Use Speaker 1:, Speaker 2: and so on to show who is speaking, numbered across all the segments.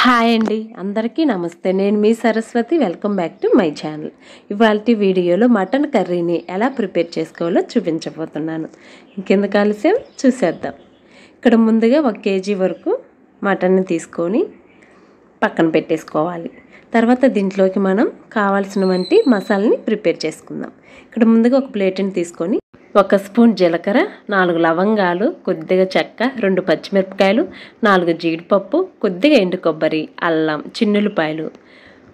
Speaker 1: Hi అండి, అందరికీ నమస్తే. నేను మీ Saraswati. Welcome back to my channel. ఇవాళ వీడియోలో మటన్ కర్రీని ఎలా ప్రిపేర్ చేసుకోవాలో చూపించబోతున్నాను. ఇంకెందుకు ఆలస్యం, చూసేద్దాం. ఇక్కడ ముందుగా 1 kg వరకు మటన్ని తీసుకొని పక్కన పెట్టేసుకోవాలి. తర్వాత దీంట్లోకి మనం కావాల్సినవంటి మసాలాని ప్రిపేర్ చేసుకుందాం. ఇక్కడ ముందుగా ఒక ప్లేట్ని తీసుకొని 1 స్పూన్ జీలకర్ర, 4 లవంగాలు, కొద్దిగా చెక్క, 2 పచ్చిమిరపకాయలు, 4 జీడిపప్పు, కొద్దిగా ఎండు కొబ్బరి, అల్లం, చిన్నులపాయలు,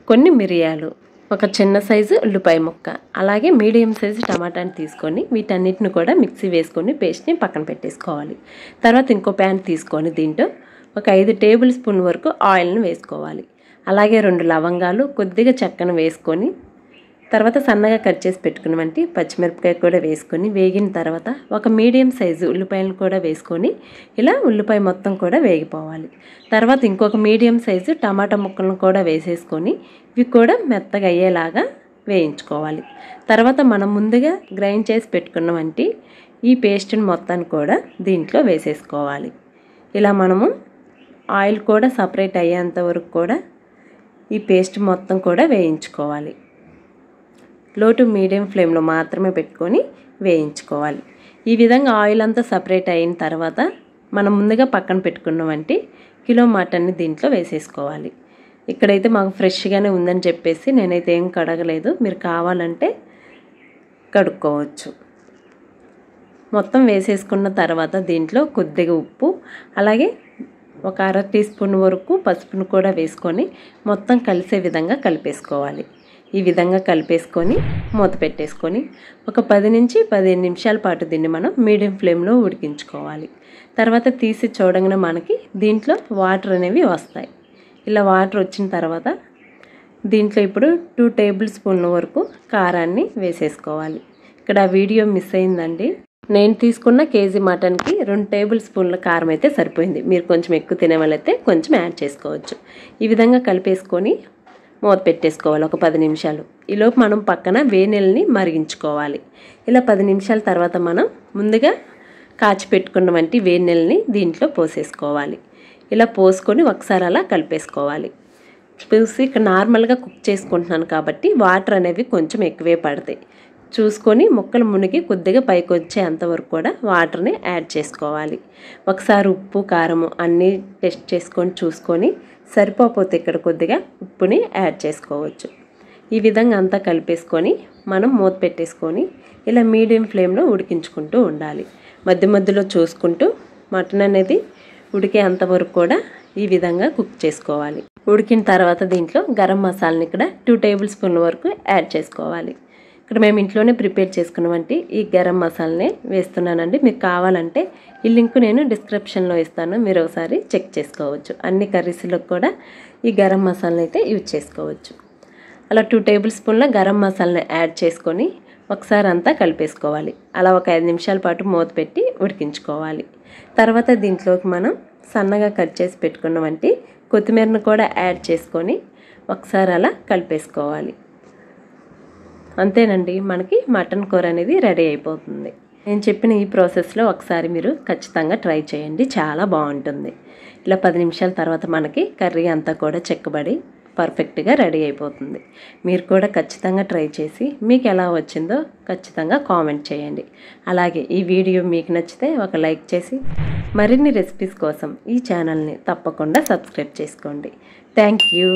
Speaker 1: కొన్ని మిరియాలు, ఒక చిన్న సైజు ఉల్లిపాయ ముక్క, అలాగే మీడియం సైజు టమాటాని తీసుకొని వీటన్నిటిని కూడా మిక్సీ వేసుకొని పేస్ట్ని పక్కన పెట్టేసుకోవాలి. తర్వాత ఇంకో ప్యాన్ తీసుకొని దీంట్లో ఒక 5 టేబుల్ స్పూన్ వరకు ఆయిల్ని వేసుకోవాలి. అలాగే 2 లవంగాలు, కొద్దిగా చెక్కను వేసుకొని తర్వాత సన్నగా కట్ చేసి పెట్టుకున్నవంటి పచ్చిమిరపకాయ కూడా వేసుకొని వేగిన తర్వాత ఒక మీడియం సైజు ఉల్లిపాయలను కూడా వేసుకొని ఇలా ఉల్లిపాయ మొత్తం కూడా వేగిపోవాలి. తర్వాత ఇంకొక మీడియం సైజు టమాటా ముక్కలను కూడా వేసేసుకొని ఇవి కూడా మెత్తగా అయ్యేలాగా వేయించుకోవాలి. తర్వాత మనం ముందుగా గ్రైండ్ చేసి పెట్టుకున్నవంటి ఈ పేస్ట్ని మొత్తాన్ని కూడా దీంట్లో వేసేసుకోవాలి. ఇలా మనము ఆయిల్ కూడా సపరేట్ అయ్యేంత వరకు కూడా ఈ పేస్ట్ మొత్తం కూడా వేయించుకోవాలి. లో టు మీడియం ఫ్లేమ్లో మాత్రమే పెట్టుకొని వేయించుకోవాలి. ఈ విధంగా ఆయిల్ అంతా సపరేట్ అయిన తర్వాత మనం ముందుగా పక్కన పెట్టుకున్నవంటి కిలో మటన్ని దీంట్లో వేసేసుకోవాలి. ఇక్కడైతే మాకు ఫ్రెష్గానే ఉందని చెప్పేసి నేనైతే ఏం కడగలేదు, మీరు కావాలంటే కడుక్కోవచ్చు. మొత్తం వేసేసుకున్న తర్వాత దీంట్లో కొద్దిగా ఉప్పు, అలాగే ఒక 1/2 టీ స్పూన్ వరకు పసుపును కూడా వేసుకొని మొత్తం కలిసే విధంగా కలిపేసుకోవాలి. ఈ విధంగా కలిపేసుకొని మూత పెట్టేసుకొని ఒక 10 నుంచి 15 నిమిషాల పాటు దీన్ని మనం మీడియం ఫ్లేమ్లో ఉడికించుకోవాలి. తర్వాత తీసి చూడగానే మనకి దీంట్లో వాటర్ అనేవి వస్తాయి. ఇలా వాటర్ వచ్చిన తర్వాత దీంట్లో ఇప్పుడు 2 టేబుల్ స్పూన్ల వరకు కారాన్ని వేసేసుకోవాలి. ఇక్కడ వీడియో మిస్ అయిందండి. నేను తీసుకున్న కేజీ మటన్కి 2 టేబుల్ స్పూన్ల కారం అయితే సరిపోయింది. మీరు కొంచెం ఎక్కువ తినే వాళ్ళైతే కొంచెం యాడ్ చేసుకోవచ్చు. ఈ విధంగా కలిపేసుకొని మూత పెట్టేసుకోవాలి ఒక 10 నిమిషాలు. ఈలోపు మనం పక్కన వేనెల్ని మరిగించుకోవాలి. ఇలా 10 నిమిషాల తర్వాత మనం ముందుగా కాచి పెట్టుకున్నవంటి వేనెల్ని దీంట్లో పోసేసుకోవాలి. ఇలా పోసుకొని ఒకసారి అలా కలిపేసుకోవాలి. పోసి ఇక్కడ నార్మల్గా కుక్ చేసుకుంటున్నాను కాబట్టి వాటర్ అనేవి కొంచెం ఎక్కువే పడతాయి. చూసుకొని ముక్కలు మునిగి కొద్దిగా పైకి వచ్చేంతవరకు కూడా వాటర్ని యాడ్ చేసుకోవాలి. ఒకసారి ఉప్పు కారము అన్నీ టెస్ట్ చేసుకొని చూసుకొని సరిపోతే ఇక్కడ కొద్దిగా ఉప్పుని యాడ్ చేసుకోవచ్చు. ఈ విధంగా అంతా కలిపేసుకొని మనం మూత పెట్టేసుకొని ఇలా మీడియం ఫ్లేమ్లో ఉడికించుకుంటూ ఉండాలి. మధ్య మధ్యలో చూసుకుంటూ మటన్ అనేది ఉడికే అంతవరకు కూడా ఈ విధంగా కుక్ చేసుకోవాలి. ఉడికిన తర్వాత దీంట్లో గరం మసాలాని ఇక్కడ 2 టేబుల్ స్పూన్ల వరకు యాడ్ చేసుకోవాలి. ఇక్కడ మేము ఇంట్లోనే ప్రిపేర్ చేసుకున్నవంటి ఈ గరం మసాలానే వేస్తున్నానండి. మీకు కావాలంటే ఈ లింక్ నేను డిస్క్రిప్షన్లో ఇస్తాను, మీరు ఒకసారి చెక్ చేసుకోవచ్చు. అన్ని కర్రీస్లో కూడా ఈ గరం మసాలాని అయితే యూజ్ చేసుకోవచ్చు. అలా 2 టేబుల్ స్పూన్ల గరం మసాలాని యాడ్ చేసుకొని ఒకసారి అంతా కలిపేసుకోవాలి. అలా ఒక 5 నిమిషాల పాటు మూత పెట్టి ఉడికించుకోవాలి. తర్వాత దీంట్లోకి మనం సన్నగా కట్ చేసి పెట్టుకున్నవంటి కొత్తిమీరను కూడా యాడ్ చేసుకొని ఒకసారి అలా కలిపేసుకోవాలి. అంతేనండి, మనకి మటన్ కూర అనేది రెడీ అయిపోతుంది. నేను చెప్పిన ఈ ప్రాసెస్లో ఒకసారి మీరు ఖచ్చితంగా ట్రై చేయండి, చాలా బాగుంటుంది. ఇలా 10 నిమిషాల తర్వాత మనకి కర్రీ అంతా కూడా చెక్కబడి పర్ఫెక్ట్గా రెడీ అయిపోతుంది. మీరు కూడా ఖచ్చితంగా ట్రై చేసి మీకు ఎలా వచ్చిందో ఖచ్చితంగా కామెంట్ చేయండి. అలాగే ఈ వీడియో మీకు నచ్చితే ఒక లైక్ చేసి మరిన్ని రెసిపీస్ కోసం ఈ ఛానల్ని తప్పకుండా సబ్స్క్రైబ్ చేసుకోండి. Thank you.